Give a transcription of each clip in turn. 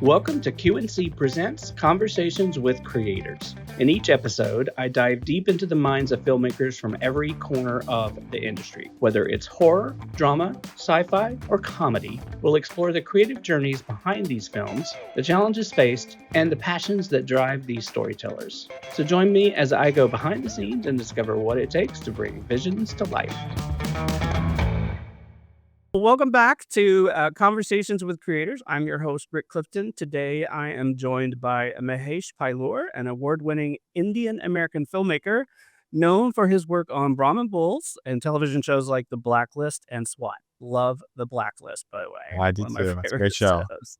Welcome to QNC Presents Conversations with Creators. In each episode, I dive deep into the minds of filmmakers from every corner of the industry. Whether it's horror, drama, sci-fi, or comedy, we'll explore the creative journeys behind these films, the challenges faced, and the passions that drive these storytellers. So join me as I go behind the scenes and discover what it takes to bring visions to life. Welcome back to Conversations with Creators. I'm your host, Rick Clifton. Today, I am joined by Mahesh Pailoor, an award-winning Indian-American filmmaker known for his work on Brahmin Bulls and television shows like The Blacklist and SWAT. Love The Blacklist, by the way. Oh, I do One of my too. It's a favorite great show. shows.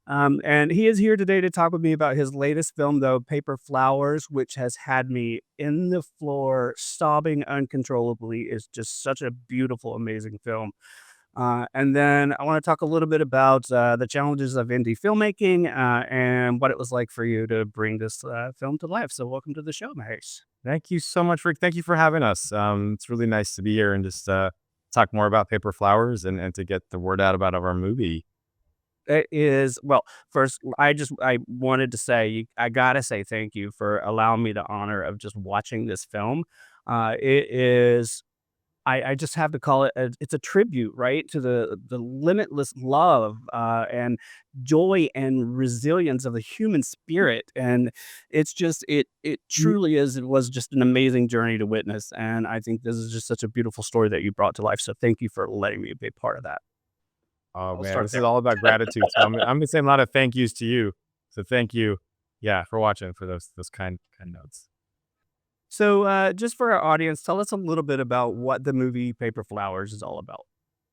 And he is here today to talk with me about his latest film, though, Paper Flowers, which has had me in the floor, sobbing uncontrollably. It's just such a beautiful, amazing film. And then I want to talk a little bit about the challenges of indie filmmaking and what it was like for you to bring this film to life. So welcome to the show, Mahesh. Thank you so much, Rick. Thank you for having us. It's really nice to be here and just talk more about Paper Flowers and to get the word out about our movie. It is, well, first, I wanted to say, I gotta say thank you for allowing me the honor of just watching this film. It is I just have to call it it's a tribute, right, to the limitless love and joy and resilience of the human spirit, and it's just it truly is. It was just an amazing journey to witness, and I think this is just such a beautiful story that you brought to life. So thank you for letting me be a part of that. Oh I'll man, start this is there. all about gratitude. So I'm gonna say a lot of thank yous to you. So thank you, yeah, for watching, for those kind notes. So just for our audience, tell us a little bit about what the movie Paper Flowers is all about.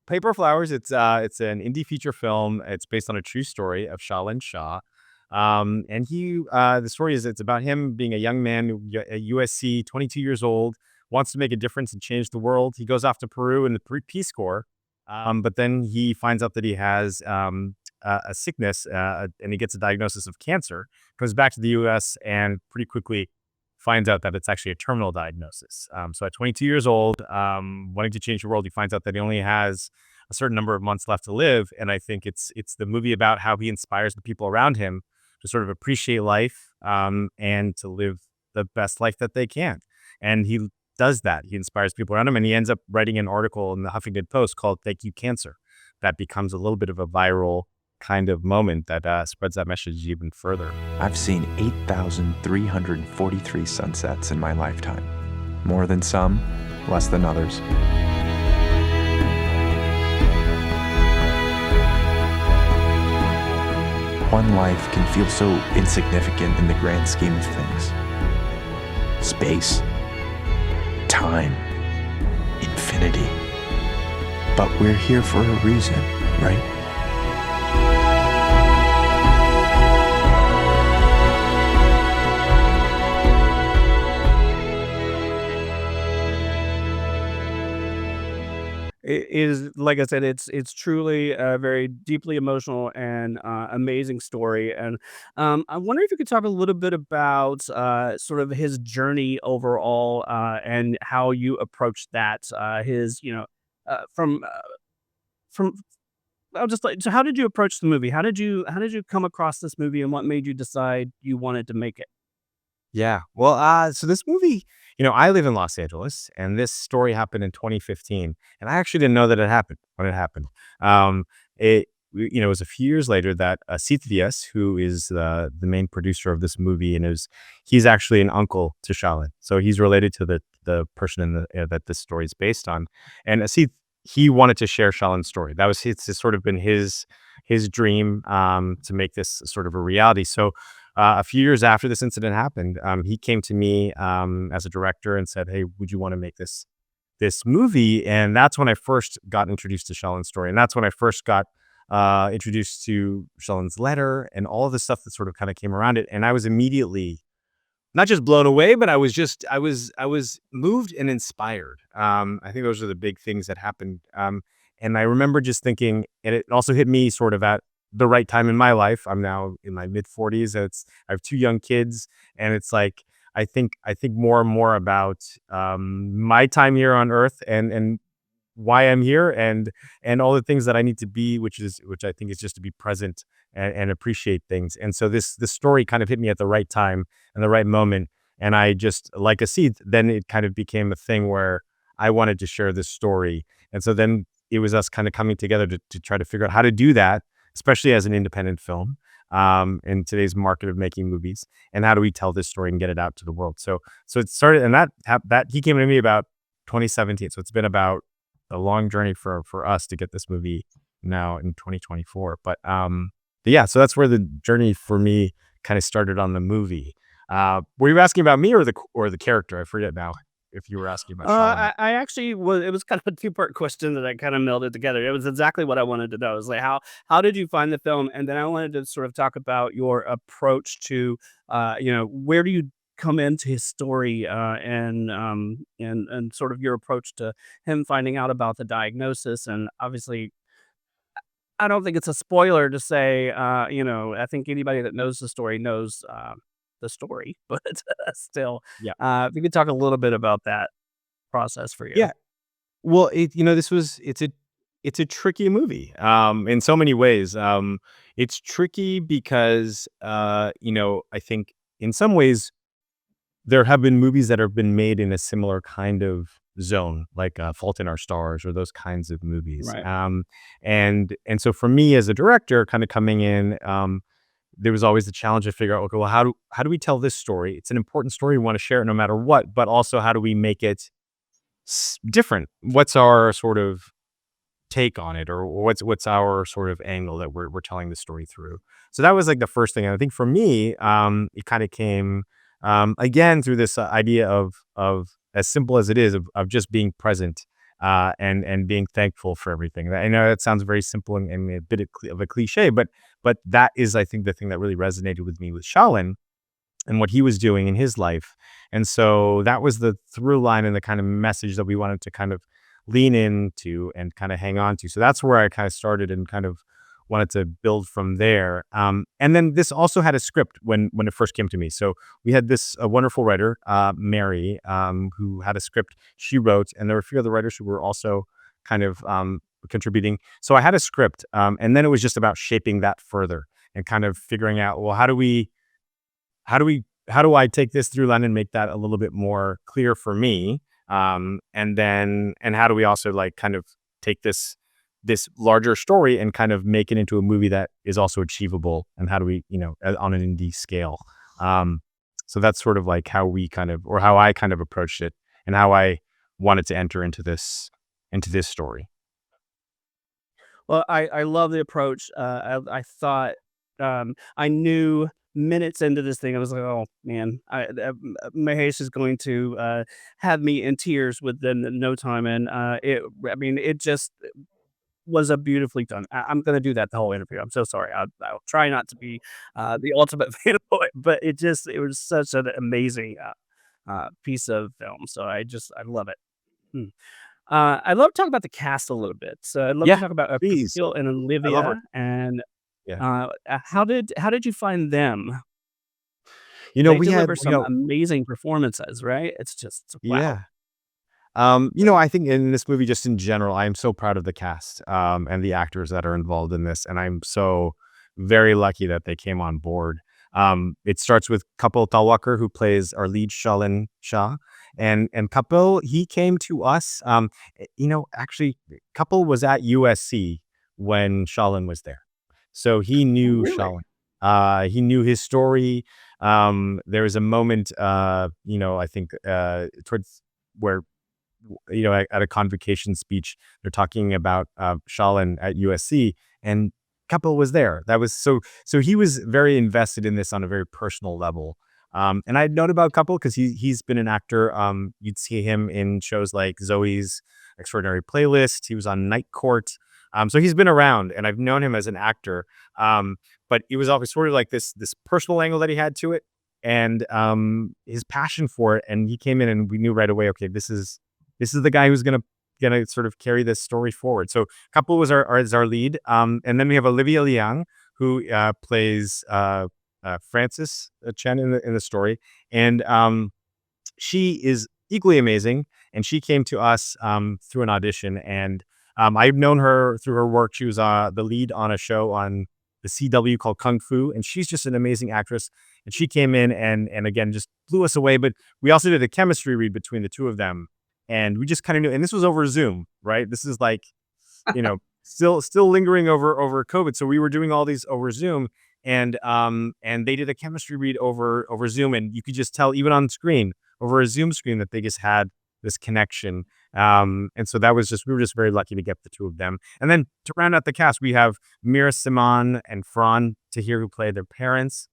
Paper Flowers, it's an indie feature film. It's based on a true story of Shalin Shah. And the story is, it's about him being a young man at USC, 22 years old, wants to make a difference and change the world. He goes off to Peru in the Peace Corps. But then he finds out that he has a sickness and he gets a diagnosis of cancer, comes back to the US and pretty quickly finds out that it's actually a terminal diagnosis. So at 22 years old, wanting to change the world, he finds out that he only has a certain number of months left to live. And I think it's the movie about how he inspires the people around him to sort of appreciate life and to live the best life that they can. And he does that. He inspires people around him, and he ends up writing an article in the Huffington Post called "Thank You Cancer." That becomes a little bit of a viral kind of moment that spreads that message even further. I've seen 8,343 sunsets in my lifetime. More than some, less than others. One life can feel so insignificant in the grand scheme of things. Space, time, infinity. But we're here for a reason, right? It is, like I said, it's truly a very deeply emotional and amazing story. And I wonder if you could talk a little bit about sort of his journey overall and how you approached that. His, from I'll just like, so how did you approach the movie? How did you come across this movie, and what made you decide you wanted to make it? Yeah. Well, so this movie, I live in Los Angeles, and this story happened in 2015, and I actually didn't know that it happened when it happened. It was a few years later that Sithias, who is the main producer of this movie, and he's actually an uncle to Shalin, so he's related to the person that this story is based on, and Asith, he wanted to share Shalin's story. It's sort of been his dream to make this sort of a reality. So a few years after this incident happened, he came to me as a director and said, "Hey, would you want to make this movie?" And that's when I first got introduced to Shalin's story, and that's when I first got introduced to Shalin's letter and all of the stuff that sort of kind of came around it. And I was immediately not just blown away, but I was moved and inspired. I think those are the big things that happened. And I remember just thinking, and it also hit me sort of at the right time in my life. I'm now in my mid 40s. I have two young kids, and it's like I think more and more about my time here on Earth and why I'm here and all the things that I need to be, which I think is just to be present and appreciate things. And so this story kind of hit me at the right time and the right moment. And I just, like a seed, then it kind of became a thing where I wanted to share this story. And so then it was us kind of coming together to try to figure out how to do that, especially as an independent film, in today's market of making movies. And how do we tell this story and get it out to the world? So it started, and that he came to me about 2017. So it's been about a long journey for us to get this movie now in 2024. But yeah, so that's where the journey for me kind of started on the movie. Were you asking about me or the character? I forget now if you were asking about Shalin. I actually was. It was kind of a two-part question that I kind of melded together. It was exactly what I wanted to know. It was like, how did you find the film? And then I wanted to sort of talk about your approach to, where do you come into his story, and sort of your approach to him finding out about the diagnosis. And obviously, I don't think it's a spoiler to say, I think anybody that knows the story knows the story, but still, Yeah. if you could talk a little bit about that process for you. Yeah. Well, it's a tricky movie, in so many ways. It's tricky because, I think in some ways there have been movies that have been made in a similar kind of zone, like Fault in Our Stars or those kinds of movies. Right. And so for me as a director, kind of coming in, there was always the challenge to figure out, okay, well, how do we tell this story? It's an important story. We want to share it no matter what, but also how do we make it different? What's our sort of take on it, or what's our sort of angle that we're telling the story through? So that was like the first thing. And I think for me, it kind of came again through this idea of as simple as it is of just being present, and being thankful for everything. I know that sounds very simple and a bit of a cliche, but that is, I think, the thing that really resonated with me with Shalin and what he was doing in his life. And so that was the through line and the kind of message that we wanted to kind of lean into and kind of hang on to. So that's where I kind of started and kind of wanted to build from there. And then this also had a script when it first came to me. So we had this wonderful writer, Mary, who had a script she wrote, and there were a few other writers who were also kind of contributing. So I had a script, and then it was just about shaping that further and kind of figuring out, well, how do I take this through line and make that a little bit more clear for me? And how do we also like kind of take this larger story and kind of make it into a movie that is also achievable? And how do we, on an indie scale? So that's sort of like how I kind of approached it and how I wanted to enter into this story. Well, I love the approach. I thought, I knew minutes into this thing, I was like, oh man, Mahesh is going to have me in tears within no time. And it just was a beautifully done. I'm going to do that the whole interview. I'm so sorry. I'll try not to be the ultimate fanboy, but it was such an amazing piece of film. So I love it. Hmm. I'd love to talk about the cast a little bit. So I'd love to Yeah, talk about please. Kapil and I love it. Olivia, and Yeah. how did you find them? They We had, deliver some amazing performances, right? It's just wow. yeah. I think in this movie, just in general, I am so proud of the cast, and the actors that are involved in this, and I'm so very lucky that they came on board. It starts with Kapil Talwalkar, who plays our lead, Shalin Shah, and Kapil, he came to us. Actually, Kapil was at USC when Shalin was there, so he Oh, knew really? Shalin. He knew his story. There was a moment, I think, towards where at a convocation speech, they're talking about Shalin at USC, and Kapil was there. That was so he was very invested in this on a very personal level. And I'd known about Kapil because he's been an actor. You'd see him in shows like Zoe's Extraordinary Playlist. He was on Night Court. So he's been around, and I've known him as an actor. But it was always sort of like this personal angle that he had to it, and his passion for it. And he came in, and we knew right away, okay, this is the guy who's gonna sort of carry this story forward. So Kapil is our lead, and then we have Olivia Liang, who plays Frances Chen in the story, and she is equally amazing. And she came to us through an audition, and I've known her through her work. She was the lead on a show on the CW called Kung Fu, and she's just an amazing actress. And she came in and again just blew us away. But we also did a chemistry read between the two of them, and we just kind of knew. And this was over Zoom, right? This is like, still lingering over COVID. So we were doing all these over Zoom, and they did a chemistry read over Zoom, and you could just tell even on screen over a Zoom screen that they just had this connection. And so we were just very lucky to get the two of them. And then to round out the cast, we have Mira Simon and Fran Tahir, who play their parents.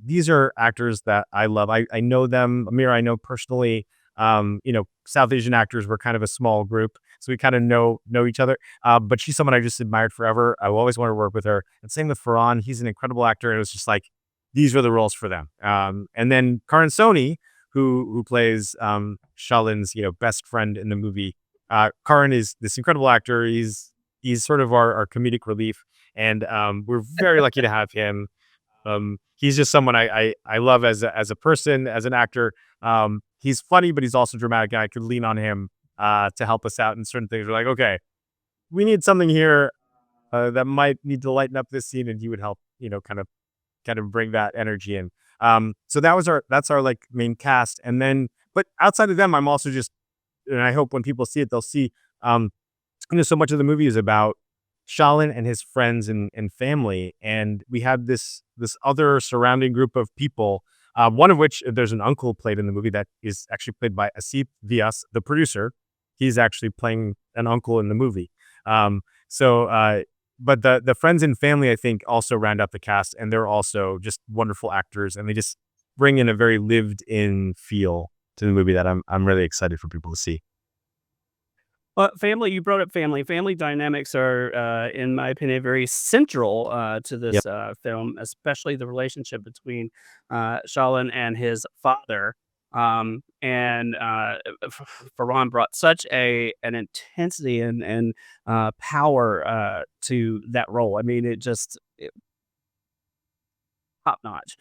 These are actors that I love. I know them. Mira, I know personally. South Asian actors were kind of a small group, so we kind of know each other. But she's someone I just admired forever. I always wanted to work with her. And same with Farhan. He's an incredible actor. And it was just like, these were the roles for them. And then Karan Soni, who plays Shalin's best friend in the movie. Karan is this incredible actor. He's sort of our comedic relief, and we're very lucky to have him. He's just someone I love as a person, as an actor. He's funny, but he's also dramatic, and I could lean on him to help us out in certain things. We're like, okay, we need something here that might need to lighten up this scene, and he would help, kind of bring that energy in. So that's our like main cast, and then, but outside of them, I'm also just, and I hope when people see it, they'll see, so much of the movie is about Shalin and his friends and family, and we have this other surrounding group of people. One of which, there's an uncle played in the movie that is actually played by Asif Vyas, the producer. He's actually playing an uncle in the movie. But the friends and family, I think, also round out the cast, and they're also just wonderful actors, and they just bring in a very lived-in feel to the movie that I'm really excited for people to see. Well, family, you brought up family. Family dynamics are, in my opinion, very central to this Yep. film, especially the relationship between Shalin and his father. And Farhan brought such an intensity and power to that role. I mean, top notch.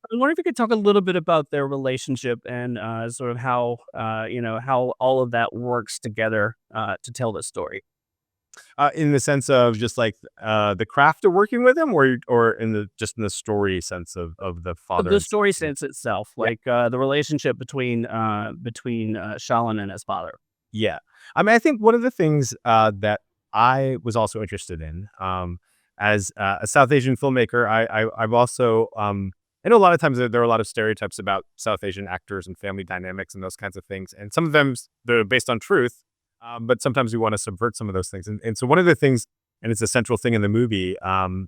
I wonder if you could talk a little bit about their relationship and sort of how how all of that works together to tell this story. In the sense of just like the craft of working with him, or in the story sense of the father The and son. story sense itself, Yeah. like the relationship between Shalin and his father. Yeah. I mean, I think one of the things that I was also interested in, as a South Asian filmmaker, I've also, I know a lot of times there are a lot of stereotypes about South Asian actors and family dynamics and those kinds of things. And some of them, they're based on truth, but sometimes we want to subvert some of those things. And so one of the things, and it's a central thing in the movie,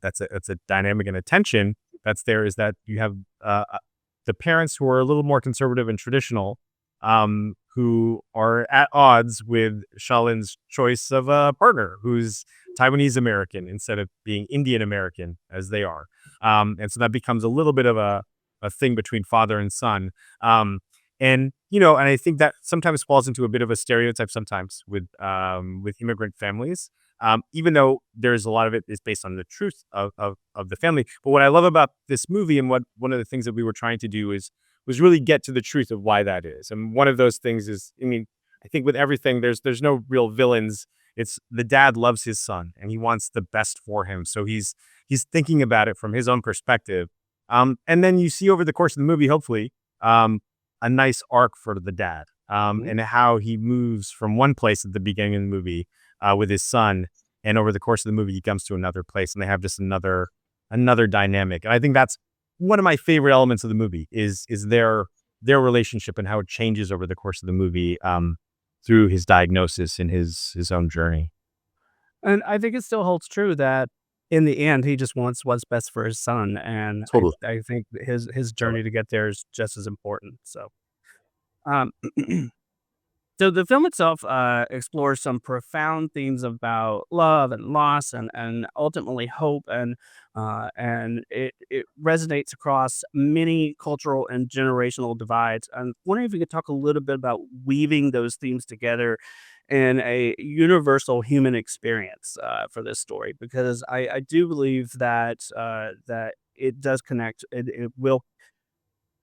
that's a dynamic and a tension that's there, is that you have the parents who are a little more conservative and traditional, who are at odds with Shalin's choice of a partner who's Taiwanese American instead of being Indian American as they are. And so that becomes a little bit of a thing between father and son. And I think that sometimes falls into a bit of a stereotype sometimes with immigrant families. Even though there's a lot of it is based on the truth of the family. But what I love about this movie, and what one of the things that we were trying to do was really get to the truth of why that is. And one of those things is, I mean, I think with everything, there's no real villains. It's the dad loves his son and he wants the best for him. So he's thinking about it from his own perspective. And then you see over the course of the movie, hopefully, a nice arc for the dad, and how he moves from one place at the beginning of the movie with his son, and over the course of the movie, he comes to another place, and they have just another dynamic. And I think that's one of my favorite elements of the movie is their relationship and how it changes over the course of the movie, through his diagnosis and his own journey. And I think it still holds true that in the end, he just wants what's best for his son, and Totally. I think his journey to get there is just as important. So, um, so the film itself explores some profound themes about love and loss, and ultimately hope, and it resonates across many cultural and generational divides. I'm wondering if you could talk a little bit about weaving those themes together in a universal human experience for this story, because I do believe that that it does connect.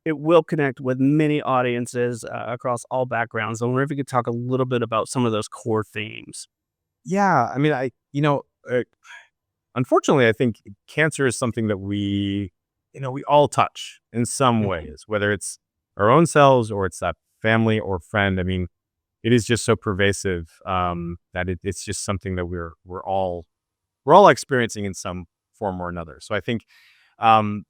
It will connect with many audiences across all backgrounds. I wonder if you could talk a little bit about some of those core themes. Yeah, I mean, unfortunately, I think cancer is something that we all touch in some Mhm. ways, whether it's our own selves or it's that family or friend. I mean, it is just so pervasive that it's just something that we're all experiencing in some form or another. So I think, and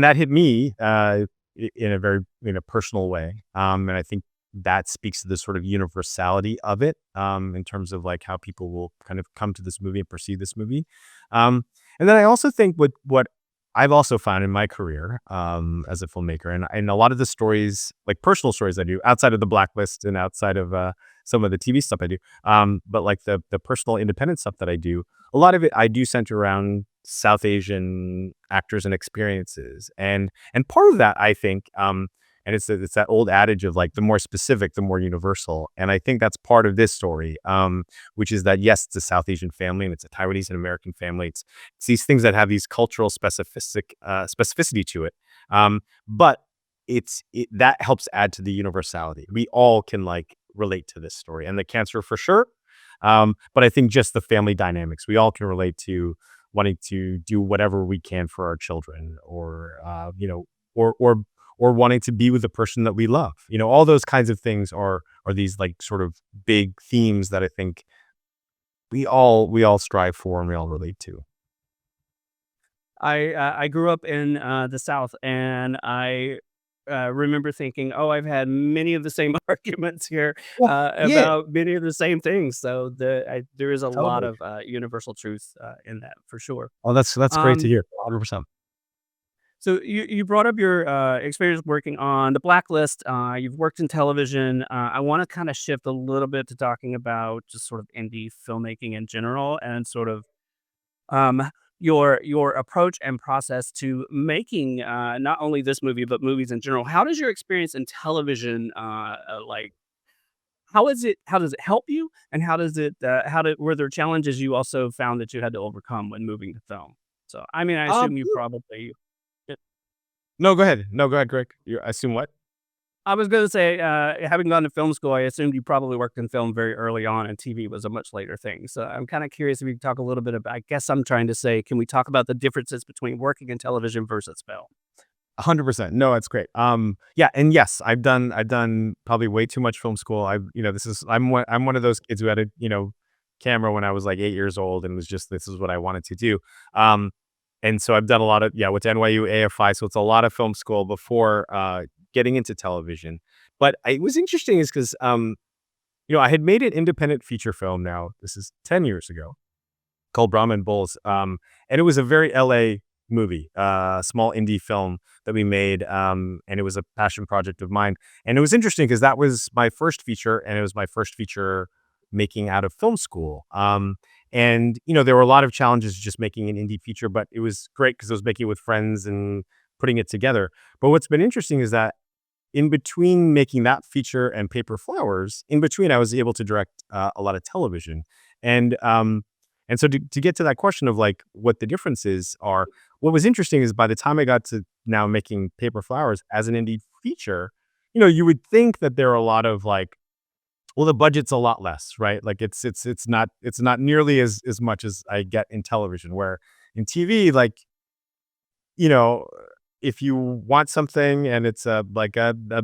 that hit me in a very personal way, and I think that speaks to the sort of universality of it in terms of like how people will kind of come to this movie and perceive this movie. Um, and then I also think what I've also found in my career as a filmmaker, and a lot of the stories, like personal stories I do outside of the blacklist and outside of some of the TV stuff I do, but like the personal independent stuff that I do, a lot of it I do center around South Asian actors and experiences, and part of that I think, and it's that old adage of like the more specific, the more universal, and I think that's part of this story, which is that yes, it's a South Asian family and it's a Taiwanese and American family. It's these things that have these cultural specificity to it, but that helps add to the universality. We all can like relate to this story, and the cancer for sure. But I think just the family dynamics, we all can relate to wanting to do whatever we can for our children, or or wanting to be with the person that we love. All those kinds of things are these like sort of big themes that I think we all strive for and we all relate to. I grew up in the South, and I remember thinking, "Oh, I've had many of the same arguments here Yeah, yeah, about many of the same things." So there is a lot totally. of universal truth in that for sure. Oh, that's great to Um, hear. 100%. so you brought up your experience working on the Blacklist. You've worked in television. I want to kind of shift a little bit to talking about just sort of indie filmmaking in general, and sort of um, your approach and process to making not only this movie but movies in general. How does your experience in television like? How does it help you, and how does it how did were there challenges you also found that you had to overcome when moving to film? So I mean, I assume you probably. No, go ahead. No, go ahead, Greg. I assume what? I was gonna say, having gone to film school, I assumed you probably worked in film very early on, and TV was a much later thing. So I'm kinda curious if you could talk a little bit about, I guess I'm trying to say, can we talk about the differences between working in television versus film? 100%. No, it's great. Yeah, and yes, I've done probably way too much film school. This is I'm one of those kids who had a camera when I was like 8 years old and was just this is what I wanted to do. Um, and so I've done a lot of with NYU AFI, so it's a lot of film school before getting into television. But it was interesting is because I had made an independent feature film. Now this is 10 years ago, called Brahman Bulls. And it was a very LA movie, small indie film that we made. And it was a passion project of mine. And it was interesting because that was my first feature, and it was my first feature making out of film school. And there were a lot of challenges just making an indie feature, but it was great because I was making it with friends and putting it together. But what's been interesting is that in between making that feature and Paper Flowers, in between I was able to direct a lot of television. And so to get to that question of like what the differences are, what was interesting is by the time I got to now making Paper Flowers as an indie feature, you would think that there are a lot of like, well, the budget's a lot less, right? Like it's not nearly as much as I get in television, where in TV, like, you know, if you want something and it's a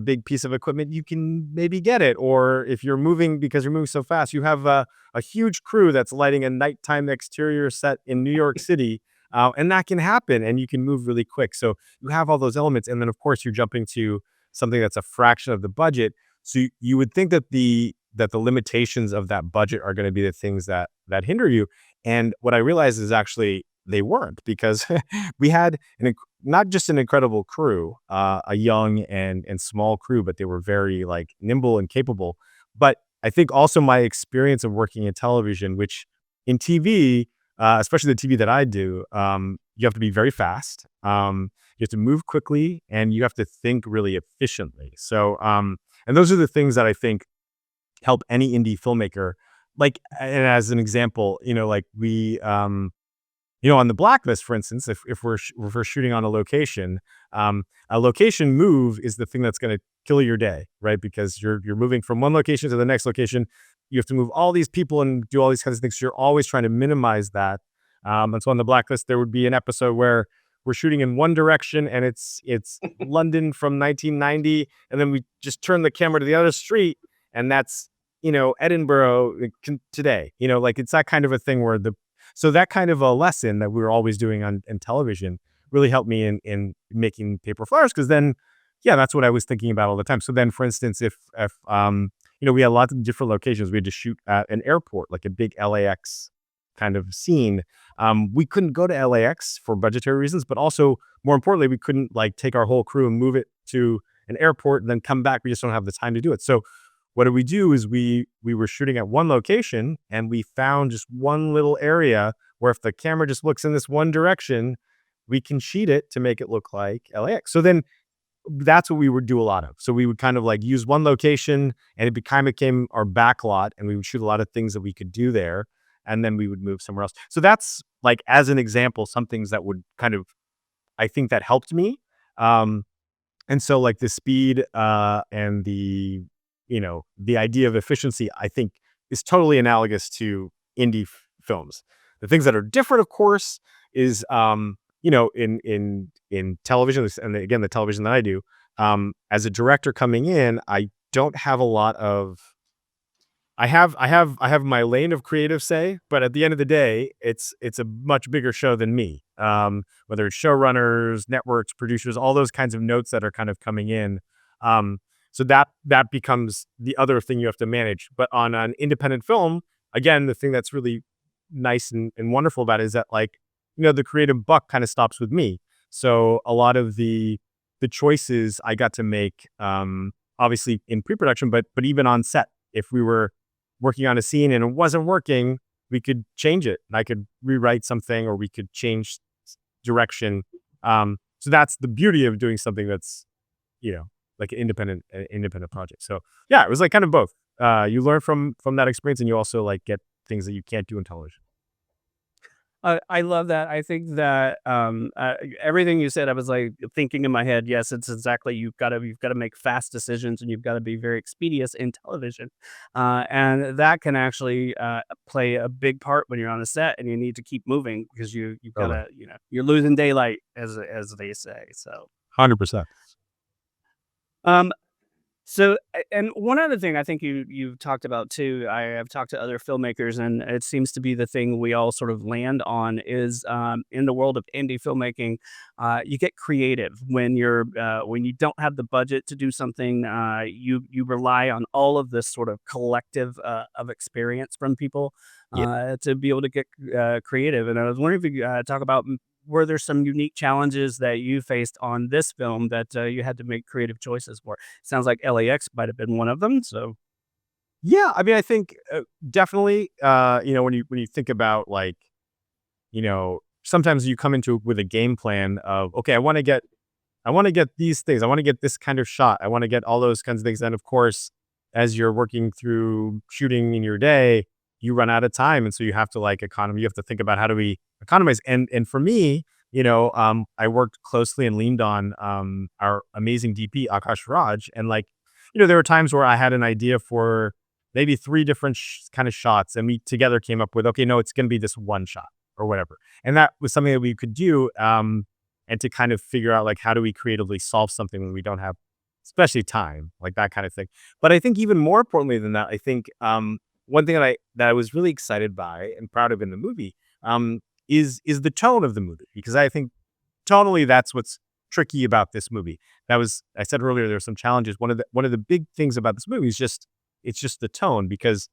big piece of equipment, you can maybe get it. Or if you're moving because you're moving so fast, you have a huge crew that's lighting a nighttime exterior set in New York City. And that can happen and you can move really quick. So you have all those elements. And then, of course, you're jumping to something that's a fraction of the budget. So you would think that the limitations of that budget are going to be the things that hinder you. And what I realized is actually they weren't, because we had not just an incredible crew, a young and small crew, but they were very like nimble and capable. But I think also my experience of working in television, which in TV, especially the TV that I do, you have to be very fast. You have to move quickly and you have to think really efficiently. So, and those are the things that I think help any indie filmmaker. Like, and as an example, like on the blacklist, for instance, if we're shooting on a location move is the thing that's going to kill your day, right? Because you're moving from one location to the next location. You have to move all these people and do all these kinds of things. So you're always trying to minimize that. And so on the Blacklist, there would be an episode where we're shooting in one direction and it's London from 1990, and then we just turn the camera to the other street, and that's Edinburgh today. Like it's that kind of a thing where so that kind of a lesson that we were always doing on in television really helped me in making paper flowers, because then that's what I was thinking about all the time. So then, for instance, if we had lots of different locations, we had to shoot at an airport, like a big LAX kind of scene. We couldn't go to LAX for budgetary reasons, but also more importantly, we couldn't like take our whole crew and move it to an airport and then come back. We just don't have the time to do it. So what did we do is we were shooting at one location, and we found just one little area where if the camera just looks in this one direction, we can sheet it to make it look like LAX. So then that's what we would do a lot of. So we would kind of like use one location, and it kind of became our back lot, and we would shoot a lot of things that we could do there, and then we would move somewhere else. So that's like, as an example, some things that would kind of, I think that helped me. And so like the speed and the idea of efficiency, I think is totally analogous to indie films. The things that are different, of course, is in television, and again, the television that I do, as a director coming in, I don't have a lot of, I have my lane of creative say, but at the end of the day, it's a much bigger show than me. Whether it's showrunners, networks, producers, all those kinds of notes that are kind of coming in. So that becomes the other thing you have to manage. But on an independent film, again, the thing that's really nice and wonderful about it is that, like, the creative buck kind of stops with me. So a lot of the choices I got to make, obviously in pre-production, but even on set, if we were working on a scene and it wasn't working, we could change it. I could rewrite something, or we could change direction. So that's the beauty of doing something that's, like an independent project. So yeah, it was like kind of both. You learn from that experience, and you also like get things that you can't do in television. I love that. I think that everything you said, I was like thinking in my head. Yes, it's exactly, you've got to make fast decisions, and you've got to be very expeditious in television, and that can actually play a big part when you're on a set and you need to keep moving, because you've got Totally. to, you're losing daylight, as they say. So 100%. um, So, and one other thing I think you've talked about too, I have talked to other filmmakers, and it seems to be the thing we all sort of land on is, in the world of indie filmmaking, you get creative when you don't have the budget to do something. You rely on all of this sort of collective of experience from people Yeah. to be able to get creative. And I was wondering if you could talk about, were there some unique challenges that you faced on this film that you had to make creative choices for? Sounds like LAX might have been one of them. So, Yeah, I mean, I think definitely, when you think about, like, sometimes you come into it with a game plan of, okay, I want to get these things. I want to get this kind of shot. I want to get all those kinds of things. And of course, as you're working through shooting in your day, you run out of time. And so you have to like economy. You have to think about, how do we economize? And for me, I worked closely and leaned on our amazing DP, Akash Raj. And like, there were times where I had an idea for maybe three different kind of shots, and we together came up with, okay, no, it's going to be this one shot or whatever. And that was something that we could do. And to kind of figure out, like, how do we creatively solve something when we don't have, especially time, like that kind of thing. But I think even more importantly than that, I think one thing that I was really excited by and proud of in the movie is the tone of the movie, because I think tonally that's what's tricky about this movie. I said earlier, there are some challenges. One of the big things about this movie is it's just the tone, because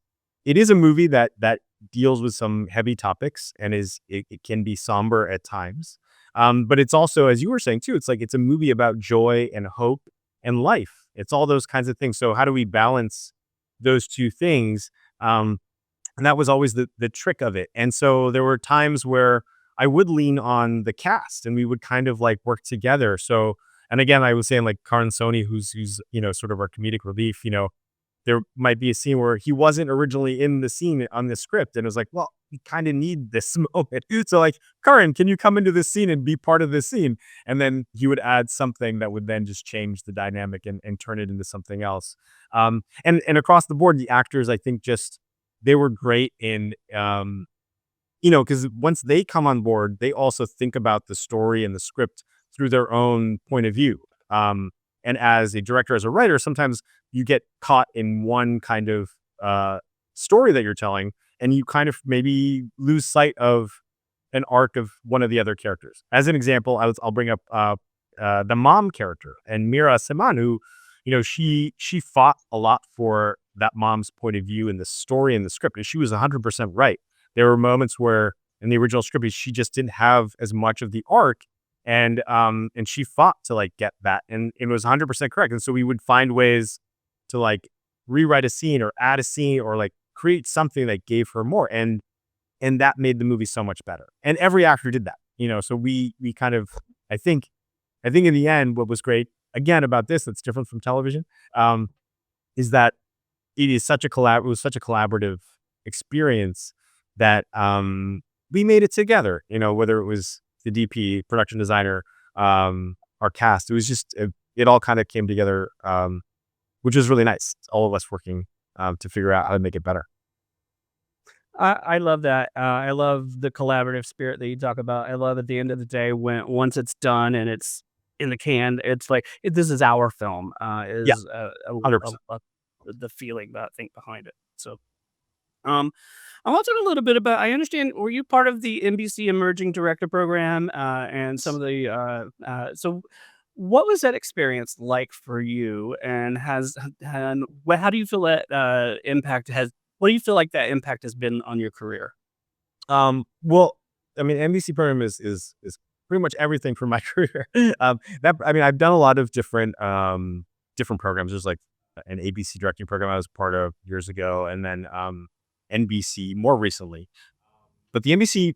it is a movie that deals with some heavy topics, and it can be somber at times. But it's also, as you were saying too, it's like, it's a movie about joy and hope and life. It's all those kinds of things. So how do we balance those two things? And that was always the trick of it. And so there were times where I would lean on the cast, and we would kind of like work together. So, and again, I was saying, like, Karan Soni, who's sort of our comedic relief, there might be a scene where he wasn't originally in the scene on the script, and it was like, well, we kind of need this moment. So like, Karan, can you come into this scene and be part of this scene? And then he would add something that would then just change the dynamic and turn it into something else. And across the board, the actors, I think, just, they were great in because once they come on board, they also think about the story and the script through their own point of view. And as a director, as a writer, sometimes you get caught in one kind of story that you're telling, and you kind of maybe lose sight of an arc of one of the other characters. As an example, I'll bring up the mom character and Mira Seman, who, she fought a lot for that mom's point of view in the story and the script, and she was 100% right. There were moments where in the original script she just didn't have as much of the arc, and she fought to like get that, and it was 100% correct. And so we would find ways to like rewrite a scene or add a scene or like create something that gave her more, and that made the movie so much better. And every actor did that, so we kind of, I think in the end, what was great again about this that's different from television, is that it was such a collaborative experience that we made it together, whether it was the DP, production designer, our cast. It was just, it all kind of came together, which was really nice. All of us working to figure out how to make it better. I love that. I love the collaborative spirit that you talk about. I love at the end of the day when once it's done and it's in the can, it's like this is our film. Yeah, Is 100%. the feeling that I think behind it. So, I want to talk a little bit about. I understand. Were you part of the NBC Emerging Director Program and some of the? So, what was that experience like for you? And how do you feel that impact has? What do you feel like that impact has been on your career? Well, I mean, NBC program is pretty much everything for my career. I've done a lot of different programs. There's like an ABC directing program I was part of years ago, and then NBC more recently. But the NBC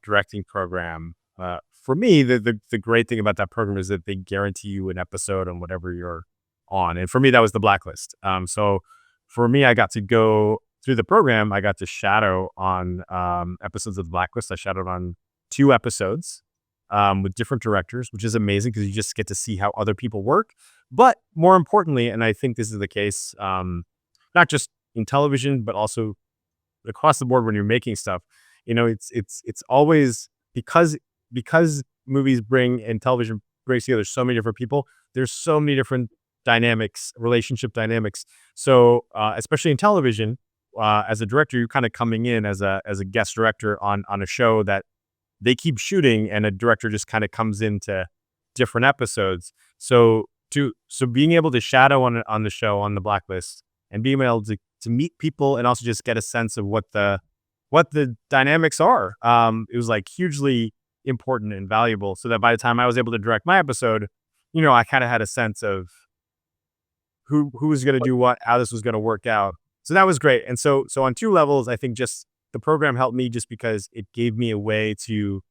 directing program, for me, the great thing about that program is that they guarantee you an episode on whatever you're on, and for me, that was The Blacklist. So for me, I got to go through the program. I got to shadow on episodes of The Blacklist. I shadowed on 2 episodes with different directors, which is amazing because you just get to see how other people work. But more importantly, and I think this is the case, not just in television, but also across the board when you're making stuff, it's always because movies bring and television brings together so many different people. There's so many different dynamics, relationship dynamics. So especially in television, as a director, you're kind of coming in as a guest director on a show that they keep shooting, and a director just kind of comes into different episodes. So being able to shadow on the show, on The Blacklist, and being able to meet people and also just get a sense of what the dynamics are, it was like hugely important and valuable. So that by the time I was able to direct my episode, I kind of had a sense of who was going to do what, how this was going to work out. So that was great. And so on 2 levels, I think just the program helped me just because it gave me a way to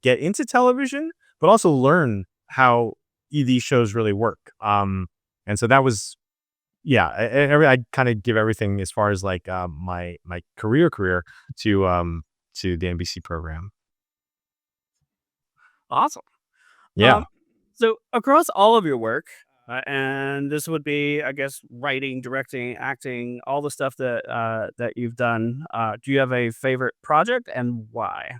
get into television, but also learn how these shows really work. And so that was, yeah, I kind of give everything as far as like my career to the NBC program. Awesome. Yeah. So across all of your work, and this would be, I guess, writing, directing, acting, all the stuff that you've done. Do you have a favorite project and why?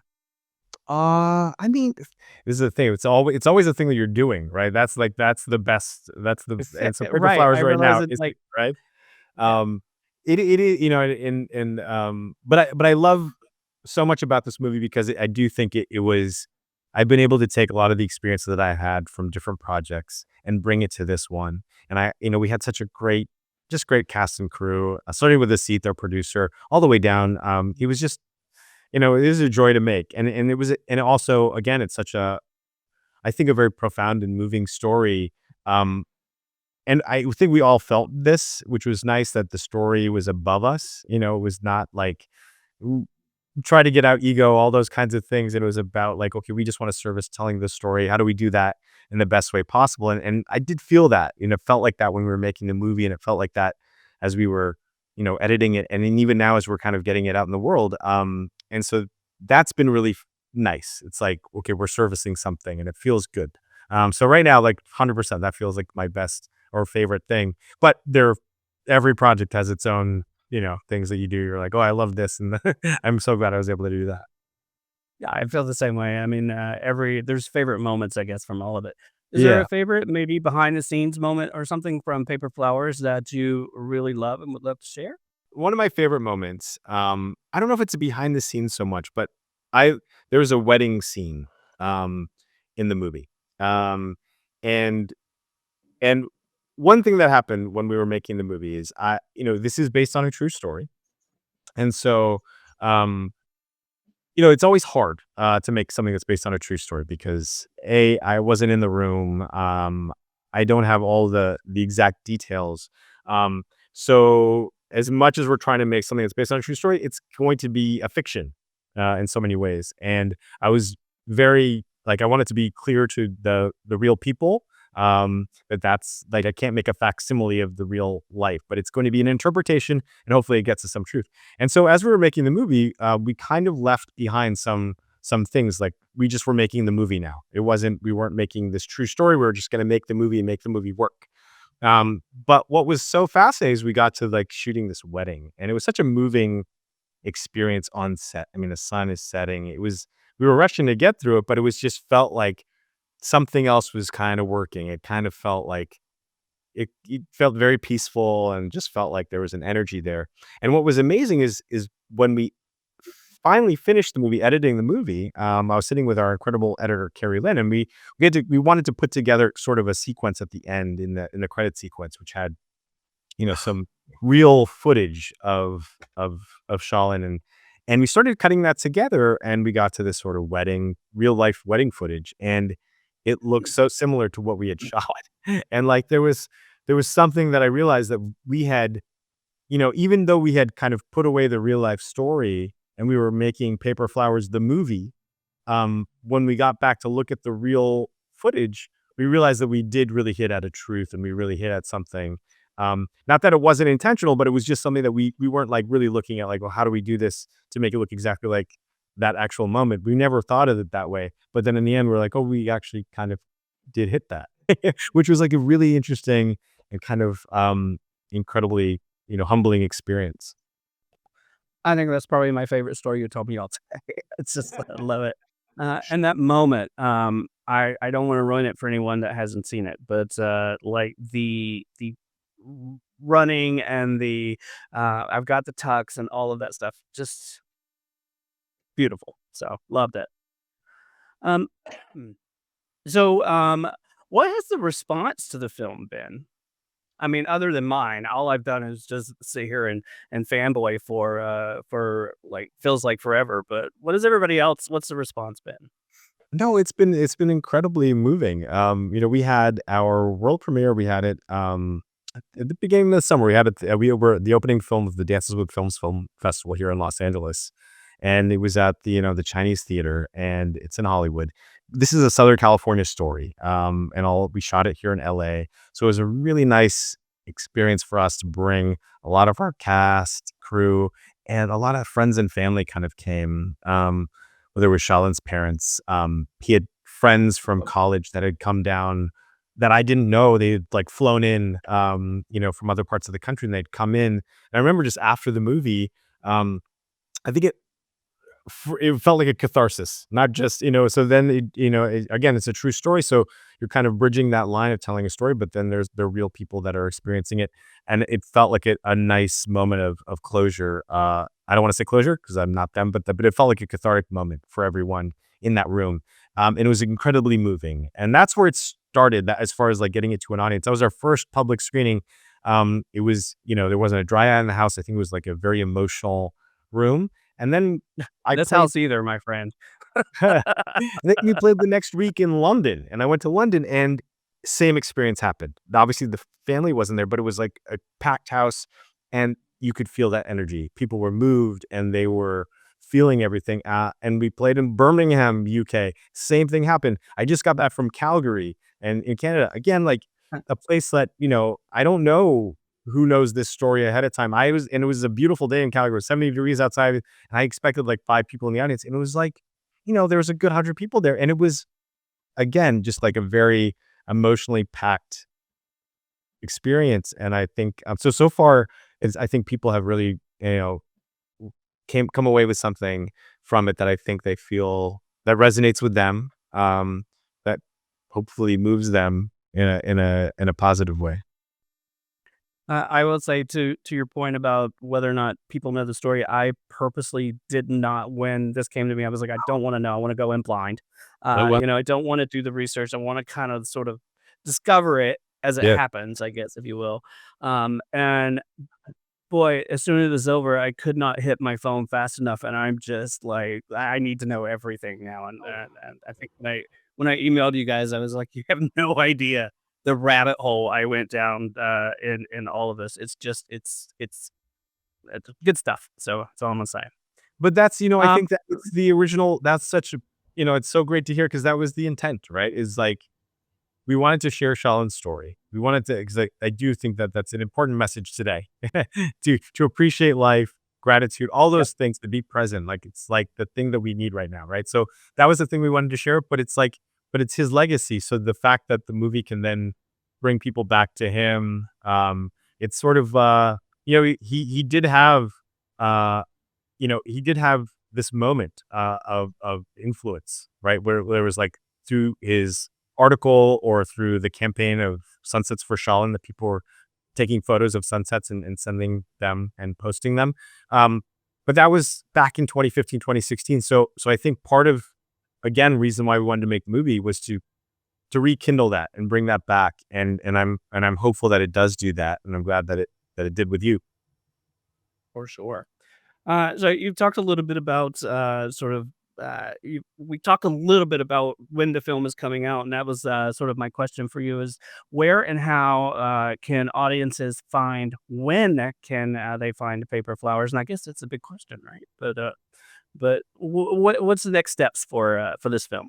I mean, this is the thing. It's always the thing that you're doing, right? That's the best. And so Paper Right. I Flowers right realize now it's is like, right. yeah. Um, it is, but I love so much about this movie because I do think it was. I've been able to take a lot of the experience that I had from different projects and bring it to this one. And we had such a great cast and crew, starting with Asit, our producer, all the way down. He was just, it is a joy to make. And it was, and also, again, it's such I think a very profound and moving story. And I think we all felt this, which was nice that the story was above us. It was not like, try to get out ego, all those kinds of things. And it was about like, okay, we just want to service telling the story. How do we do that in the best way possible? And I did feel that, it felt like that when we were making the movie, and it felt like that as we were, editing it. And then even now as we're kind of getting it out in the world. And so that's been really nice. It's like, okay, we're servicing something and it feels good. So right now, like 100%, that feels like my best or favorite thing. But every project has its own, things that you do. You're like, oh, I love this. And I'm so glad I was able to do that. Yeah, I feel the same way. I mean, there's favorite moments, I guess, from all of it. Is there Yeah. a favorite, maybe behind the scenes moment or something from Paper Flowers that you really love and would love to share? One of my favorite moments, I don't know if it's a behind the scenes so much, but I there was a wedding scene, um, in the movie. Um, and and one thing that happened when we were making the movie is this is based on a true story. And so, um, it's always hard to make something that's based on a true story because I wasn't in the room. I don't have all the exact details. So as much as we're trying to make something that's based on a true story, it's going to be a fiction in so many ways. And I was very like I want it to be clear to the real people that's like I can't make a facsimile of the real life, but it's going to be an interpretation, and hopefully it gets to some truth. And so as we were making the movie, we kind of left behind some things. Like we just were making the movie now. We weren't making this true story. We were just going to make the movie and make the movie work. But what was so fascinating is we got to like shooting this wedding, and it was such a moving experience on set. I mean, the sun is setting. We were rushing to get through it, but it was just felt like something else was kind of working. It kind of felt like it felt very peaceful and just felt like there was an energy there. And what was amazing is when we finally finished the movie, editing the movie, I was sitting with our incredible editor Carrie Lynn, and we wanted to put together sort of a sequence at the end in the credit sequence, which had some real footage of Shalin and we started cutting that together and we got to this sort of real life wedding footage, and it looked so similar to what we had shot. And like there was something that I realized that we had, even though we had kind of put away the real life story and we were making Paper Flowers the movie, when we got back to look at the real footage, we realized that we did really hit at a truth and we really hit at something. Not that it wasn't intentional, but it was just something that we weren't like really looking at like, well, how do we do this to make it look exactly like that actual moment? We never thought of it that way. But then in the end, we're like, oh, we actually kind of did hit that, which was like a really interesting and kind of incredibly, humbling experience. I think that's probably my favorite story you told me all day. It's just I love it. And that moment, I don't want to ruin it for anyone that hasn't seen it, but like the running and the I've got the tux and all of that stuff, just beautiful. So loved it. Um, so what has the response to the film been? I mean, other than mine, all I've done is just sit here and fanboy for like feels like forever. But what is everybody else? What's the response been? No, it's been incredibly moving. We had our world premiere. We had it at the beginning of the summer. We had it. We were the opening film of the Dances with Films Film Festival here in Los Angeles, and it was at the Chinese Theater, and it's in Hollywood. This is a Southern California story, and all we shot it here in LA. So it was a really nice experience for us to bring a lot of our cast, crew, and a lot of friends and family kind of came. There was Shalin's parents. He had friends from college that had come down that I didn't know. They'd like flown in, from other parts of the country, and they'd come in. And I remember just after the movie, I think it felt like a catharsis, not just, so then, again, it's a true story. So you're kind of bridging that line of telling a story, but then there are real people that are experiencing it. And it felt like a nice moment of closure. I don't want to say closure because I'm not them, but it felt like a cathartic moment for everyone in that room. And it was incredibly moving. And that's where it started, that as far as like getting it to an audience. That was our first public screening. It was, there wasn't a dry eye in the house. I think it was like a very emotional room. And then I This played house either, my friend. and then we played the next week in London, and I went to London, and same experience happened. Obviously, the family wasn't there, but it was like a packed house, and you could feel that energy. People were moved, and they were feeling everything. And we played in Birmingham, UK. Same thing happened. I just got back from Calgary, and in Canada again, like a place that I don't know who knows this story ahead of time. And it was a beautiful day in Calgary, 70 degrees outside, and I expected like 5 people in the audience, and it was like, there was a good 100 people there. And it was, again, just like a very emotionally packed experience. And I think, so far, I think people have really, come away with something from it that I think they feel that resonates with them, that hopefully moves them in a positive way. I will say to your point about whether or not people know the story, I purposely did not when this came to me. I was like, I don't want to know. I want to go in blind. Oh, well, I don't want to do the research. I want to kind of sort of discover it as it yeah. happens, I guess, if you will. And boy, as soon as it was over, I could not hit my phone fast enough, and I'm just like, I need to know everything now. And I think when I emailed you guys, I was like, you have no idea the rabbit hole I went down in all of this. It's just it's good stuff. So that's all I'm gonna say. But that's, I Um, think that it's the original. That's such a, it's so great to hear because that was the intent, right? Is like we wanted to share Shalin's story. We wanted to, because I do think that that's an important message today to appreciate life, gratitude, all yep. those things, to be present. Like it's like the thing that we need right now, right? So that was the thing we wanted to share. But it's like, but it's his legacy. So the fact that the movie can then bring people back to him, it's sort of, he did have, uh, he did have this moment of influence, right? Where there was like through his article or through the campaign of Sunsets for Shalin that people were taking photos of sunsets and sending them and posting them. But that was back in 2015, 2016. So I think part of, again, reason why we wanted to make the movie was to rekindle that and bring that back. And I'm hopeful that it does do that. And I'm glad that it did with you. For sure. So you've talked a little bit about we talked a little bit about when the film is coming out, and that was sort of my question for you is where and how can audiences find when can they find Paper Flowers? And I guess that's a big question, right? But what's the next steps for this film?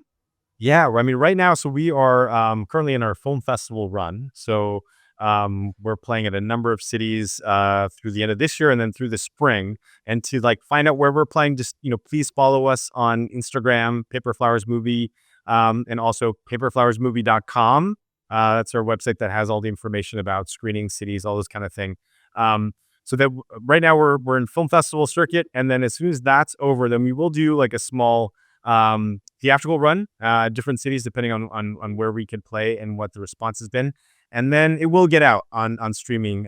Yeah, I mean, right now, so we are currently in our film festival run. So we're playing at a number of cities through the end of this year and then through the spring. And to like find out where we're playing, just please follow us on Instagram, Paper Flowers Movie, and also paperflowersmovie.com. That's our website that has all the information about screening, cities, all this kind of thing. So that right now we're in film festival circuit, and then as soon as that's over, then we will do like a small theatrical run, different cities depending on where we could play and what the response has been, and then it will get out on streaming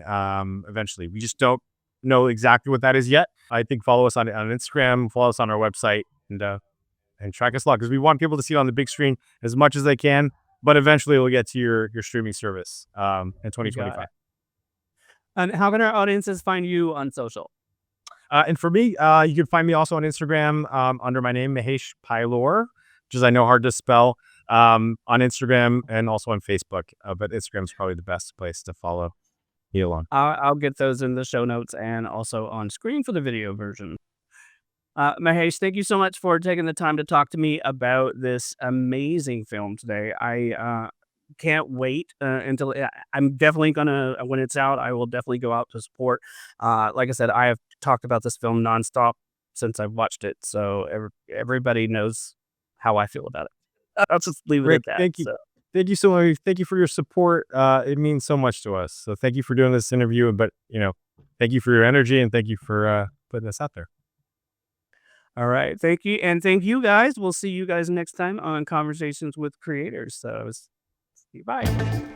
eventually. We just don't know exactly what that is yet. I think follow us on Instagram, follow us on our website, and track us along because we want people to see it on the big screen as much as they can. But eventually, we'll get to your streaming service in You got 2025. it. And how can our audiences find you on social? And for me, you can find me also on Instagram under my name, Mahesh Pailoor, which is, I know, hard to spell, on Instagram and also on Facebook. But Instagram is probably the best place to follow me along. I'll get those in the show notes and also on screen for the video version. Mahesh, thank you so much for taking the time to talk to me about this amazing film today. I can't wait until I'm definitely gonna when it's out. I will definitely go out to support. Like I said, I have talked about this film nonstop since I've watched it, so everybody knows how I feel about it. I'll just leave it at Rick, that. thank you. So, Thank you so much. Thank you for your support. It means so much to us. So thank you for doing this interview. But, thank you for your energy and thank you for putting this out there. all right, thank you, and thank you guys. We'll see you guys next time on Conversations with Creators. So, bye.